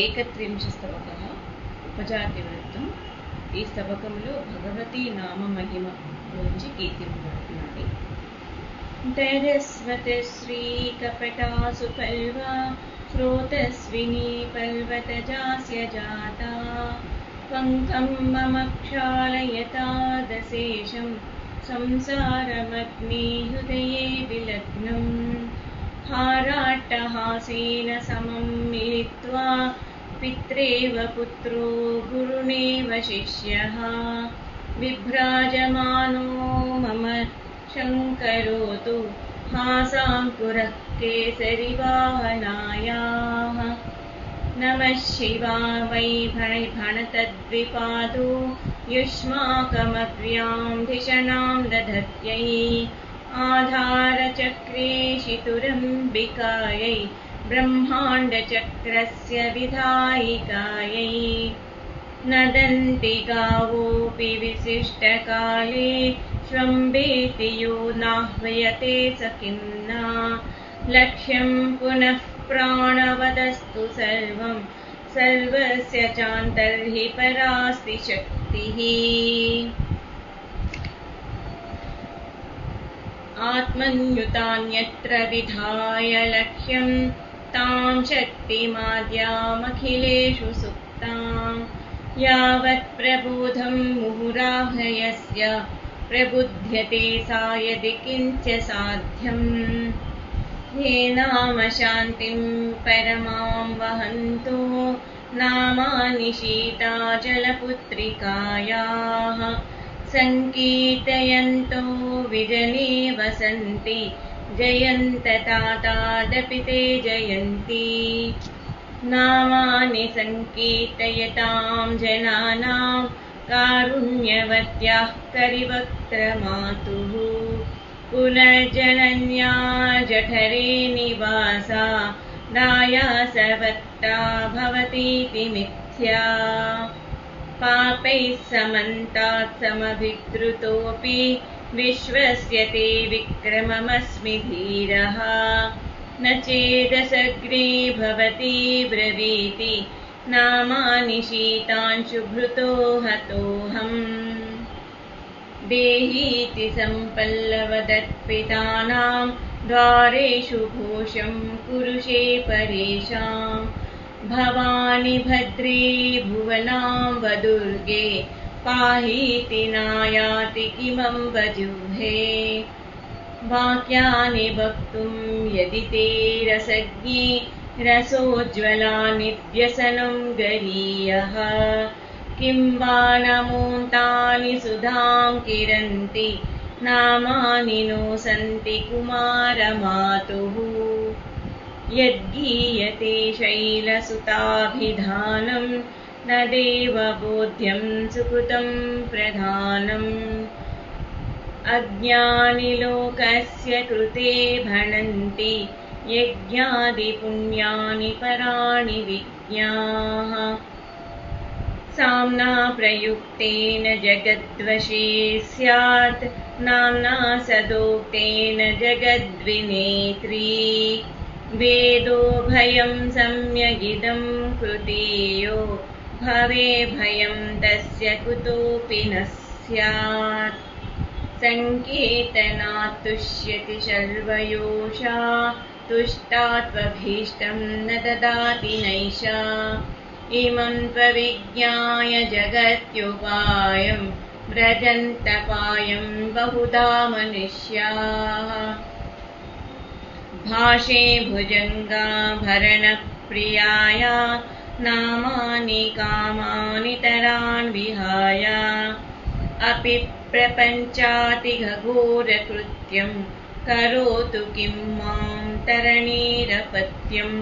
ఏకత్రింశస్తవకः ఉపజాతివృత్తం. ఈ స్తవకంలో భగవతి నామ మహిమ గురించి కీర్తింపబడుతున్నది. దరస్వతి శ్రీ కపటాసు పల్వ శ్రోతస్విని పల్వతజాస్య జాతా పంకం మమ క్షాళయతాదశేషం సంసారమగ్ని హృదయే విలగ్నం हाराट्टहासेन समं मिलित्वा पित्रेव पुत्रो गुरुणेव शिष्यः विभ्राजमानो मम शङ्करोतु हासाङ्कुरः केसरिवाहनायाः नमः शिवाय भणतद्विपादो युष्माकमग्र्यां धिषणां दधत्यै आधारचक्रे शितुरम्बिकायै ब्रह्माण्डचक्रस्य विधायिकायै नदन्ति गावोऽपि विशिष्टकाले श्वम्बेति यो नाह्वयते स किं न लक्ष्यं पुनः प्राणवदस्तु सर्वं सर्वस्य चान्तर्हि परास्ति शक्तिः आत्मन्युतान्यत्र विधाय लक्ष्यं तां शक्तिमाद्यामखिलेषु सुप्तां यावत् प्रबोधं मुहुराह्वयस्य प्रबुध्यते सा यदि किञ्च साध्यम् ये नाम शान्तिं परमां वहन्तो नामानि शीताजलपुत्रिकायाः सङ्कीर्तयन्तो विजने वसन्ति जयन्ततातादपि ते जयन्ति नामानि सङ्कीर्तयतां जनानां कारुण्यवत्याः करिवक्त्रमातुः पुनर्जनन्या जठरे निवासा दायासवत्ता भवतीति मिथ्या पापैः समन्तात् समभिद्रुतोऽपि विश्वस्यते विक्रममस्मि धीरः न चेदसग्रे भवति ब्रवीति नामानि शीतांशुभृतो हतोऽहम् देहीति सम्पल्लवदत्पितानां द्वारेषु घोषं कुरुषे परेषां भवानि भद्रे भुवनां वदुर्गे पाहीति नायाति किमं वजुहे वाक्यानि वक्तुं यदि ते रसज्ञे रसोज्ज्वलानि व्यसनं गरीयः किं वा नमोन्तानि सुधां किरन्ति नामानि नो सन्ति कुमारमातुः यद्गीयते शैलसुताभिधानं न देवबोध्यं सुकृतं प्रधानम् अज्ञानि लोकस्य कृते भणन्ति यज्ञादिपुण्यानि पराणि विज्ञाः साम्ना प्रयुक्तेन जगद्वशे स्यात् नाम्ना सदोक्तेन जगद्विनेत्री वेदो भयं सम्यगिदं कृतेयो भवे भयं तस्य कुतोऽपि न स्यात् सङ्कीर्तनात् तुष्यति शर्वयोषा तुष्टात्वभीष्टं न ददाति नैषा इमं त्वविज्ञाय जगत्युपायं व्रजन्तपायं बहुधा मनुष्याः भाषे भुजङ्गाभरणप्रियाया नामानि कामानि तरान् विहाय अपि प्रपञ्चातिघोरकृत्यं करोतु किं मां तरणीरपत्यम्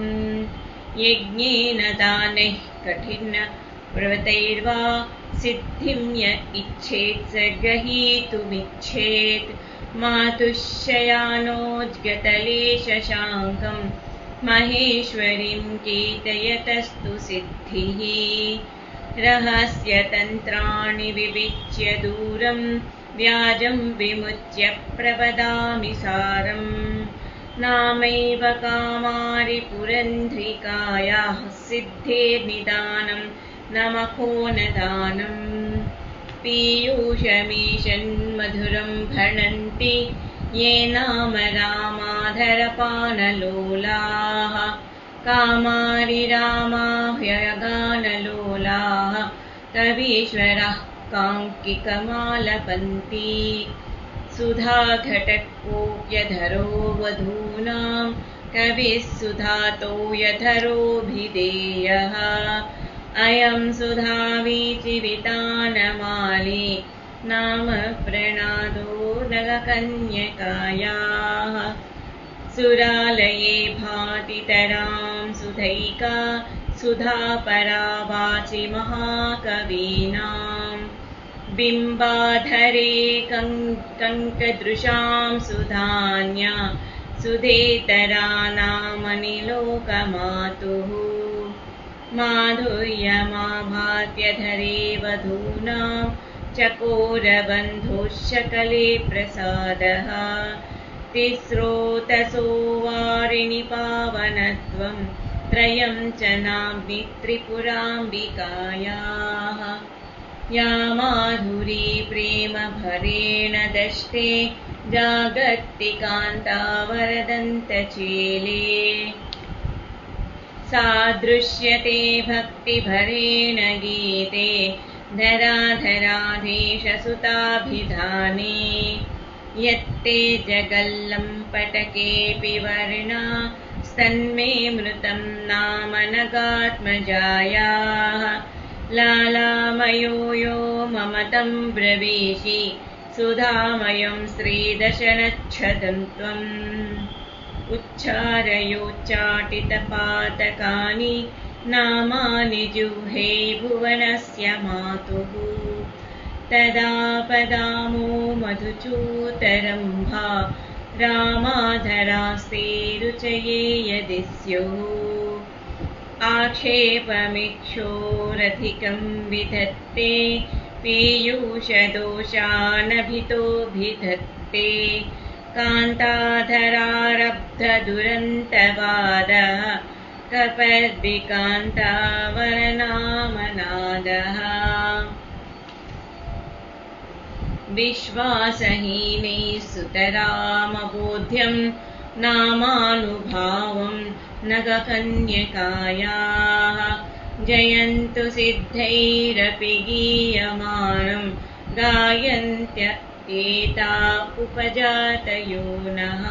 यज्ञेन दानैः कठिनव्रतैर्वा सिद्धिं य इच्छेत् स ग्रहीतुमिच्छेत् मातुश्शयानोज्गतले शशाङ्कं महेश्वरीं कीर्तयतस्तु सिद्धिः रहस्यतन्त्राणि विविच्य दूरं व्याजं विमुच्य प्रवदामि सारम् नामैव कामारि पुरन्ध्रिकायाः सिद्धेर्निदानं न मखो न दानम् पीयूषमीशन्मधुरं भणन्ति ये नाम रामाधरपानलोलाः कामारि रामाह्यगानलोलाः कवीश्वरः काङ्किकमालपन्ति सुधाघटकोऽप्यधरो वधूनां कविः सुधातो यधरोऽभिधेयः अयं सुधावीचिवितानमाली नाम प्रणादो नगकन्यकायाः सुरालये भातितरां सुधैका सुधा परा वाचि महाकवीनां बिम्बाधरे कङ्कदृशां सुधान्या सुधेतरा नामनिलोकमातुः माधुर्यमाभात्यधरे वधूनां चकोरबन्धुश्चकले प्रसादः तिस्रोतसो वारिणि पावनत्वं त्रयं च नाम्नि त्रिपुराम्बिकायाः या माधुरी प्रेमभरेण दष्टे जागर्ति कान्ता वरदन्तचेले सा दृश्यते भक्तिभरेण गीते धराधराधीशसुताभिधाने यत्ते जगल्लम्पटकेऽपि वर्णा स्तन्मे मृतं नाम नगात्मजायाः लालामयो यो ममतं ब्रवीषि सुधामयं श्रीदशनच्छदं त्वम् उच्चारयोच्चाटितपातकानि नामानि जिह्वे भुवनस्य मातुः तदा पदामो मधुचूतरम्भा रामाधरास्ते रुचये यदि स्युः आक्षेपमिक्षोरधिकं विधत्ते पीयूषदोषानभितोऽभिधत्ते कान्ताधरारब्धदुरन्तवादः कपर्दिकान्तावरनामनादः विश्वासहीनैः सुतरामबोध्यं नामानुभावं नगकन्यकायाः जयन्तु सिद्धैरपि गीयमानं गायन्त्य एता उपजातयो नः।